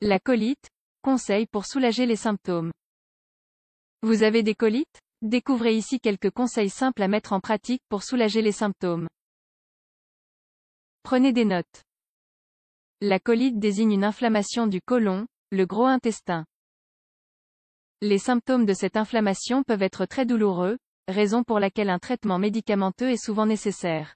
La colite, conseils pour soulager les symptômes. Vous avez des colites? Découvrez ici quelques conseils simples à mettre en pratique pour soulager les symptômes. Prenez des notes. La colite désigne une inflammation du côlon, le gros intestin. Les symptômes de cette inflammation peuvent être très douloureux, raison pour laquelle un traitement médicamenteux est souvent nécessaire.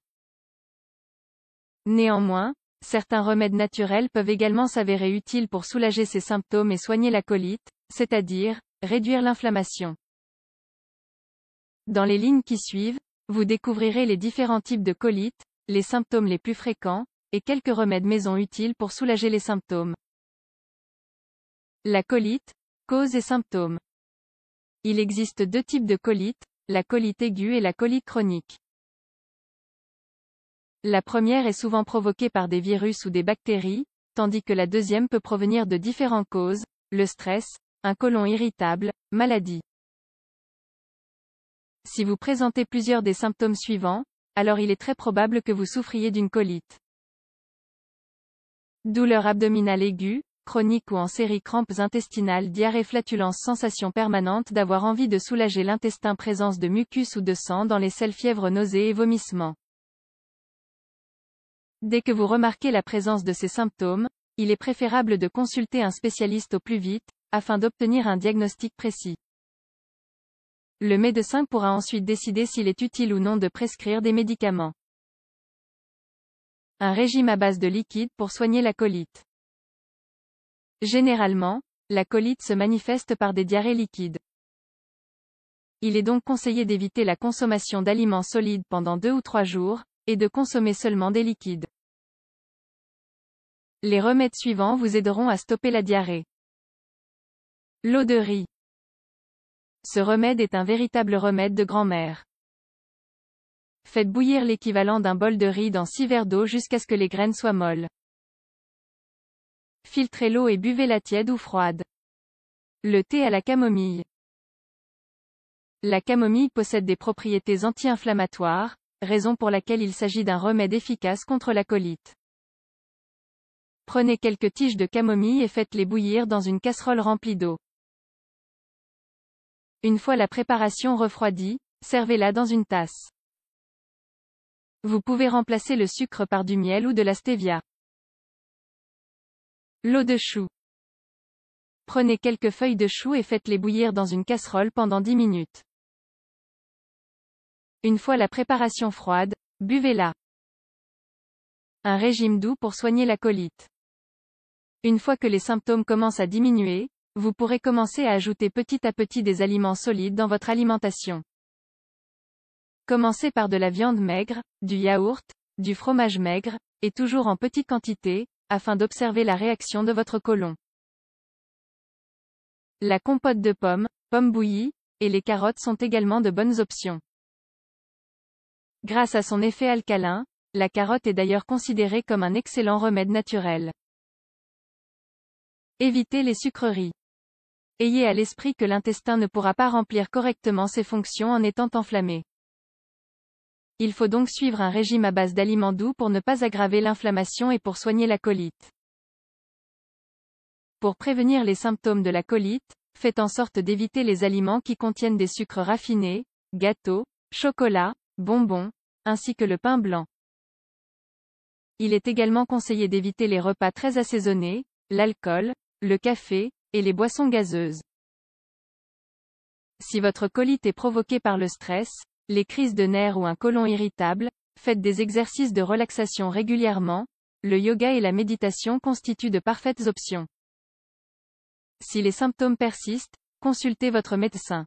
Néanmoins, certains remèdes naturels peuvent également s'avérer utiles pour soulager ces symptômes et soigner la colite, c'est-à-dire, réduire l'inflammation. Dans les lignes qui suivent, vous découvrirez les différents types de colite, les symptômes les plus fréquents, et quelques remèdes maison utiles pour soulager les symptômes. La colite, cause et symptômes. Il existe deux types de colite, la colite aiguë et la colite chronique. La première est souvent provoquée par des virus ou des bactéries, tandis que la deuxième peut provenir de différentes causes, le stress, un côlon irritable, maladie. Si vous présentez plusieurs des symptômes suivants, alors il est très probable que vous souffriez d'une colite. Douleur abdominale aiguë, chronique ou en série, crampes intestinales, diarrhée, flatulence, sensation permanente d'avoir envie de soulager l'intestin, présence de mucus ou de sang dans les selles, fièvre, nausées et vomissements. Dès que vous remarquez la présence de ces symptômes, il est préférable de consulter un spécialiste au plus vite, afin d'obtenir un diagnostic précis. Le médecin pourra ensuite décider s'il est utile ou non de prescrire des médicaments. Un régime à base de liquide pour soigner la colite. Généralement, la colite se manifeste par des diarrhées liquides. Il est donc conseillé d'éviter la consommation d'aliments solides pendant 2 ou 3 jours, et de consommer seulement des liquides. Les remèdes suivants vous aideront à stopper la diarrhée. L'eau de riz. Ce remède est un véritable remède de grand-mère. Faites bouillir l'équivalent d'un bol de riz dans 6 verres d'eau jusqu'à ce que les graines soient molles. Filtrez l'eau et buvez-la tiède ou froide. Le thé à la camomille. La camomille possède des propriétés anti-inflammatoires, raison pour laquelle il s'agit d'un remède efficace contre la colite. Prenez quelques tiges de camomille et faites-les bouillir dans une casserole remplie d'eau. Une fois la préparation refroidie, servez-la dans une tasse. Vous pouvez remplacer le sucre par du miel ou de la stevia. L'eau de chou. Prenez quelques feuilles de chou et faites-les bouillir dans une casserole pendant 10 minutes. Une fois la préparation froide, buvez-la. Un régime doux pour soigner la colite. Une fois que les symptômes commencent à diminuer, vous pourrez commencer à ajouter petit à petit des aliments solides dans votre alimentation. Commencez par de la viande maigre, du yaourt, du fromage maigre, et toujours en petite quantité, afin d'observer la réaction de votre côlon. La compote de pommes, pommes bouillies, et les carottes sont également de bonnes options. Grâce à son effet alcalin, la carotte est d'ailleurs considérée comme un excellent remède naturel. Évitez les sucreries. Ayez à l'esprit que l'intestin ne pourra pas remplir correctement ses fonctions en étant enflammé. Il faut donc suivre un régime à base d'aliments doux pour ne pas aggraver l'inflammation et pour soigner la colite. Pour prévenir les symptômes de la colite, faites en sorte d'éviter les aliments qui contiennent des sucres raffinés, gâteaux, chocolat, bonbons, ainsi que le pain blanc. Il est également conseillé d'éviter les repas très assaisonnés, l'alcool, le café, et les boissons gazeuses. Si votre colite est provoquée par le stress, les crises de nerfs ou un côlon irritable, faites des exercices de relaxation régulièrement, le yoga et la méditation constituent de parfaites options. Si les symptômes persistent, consultez votre médecin.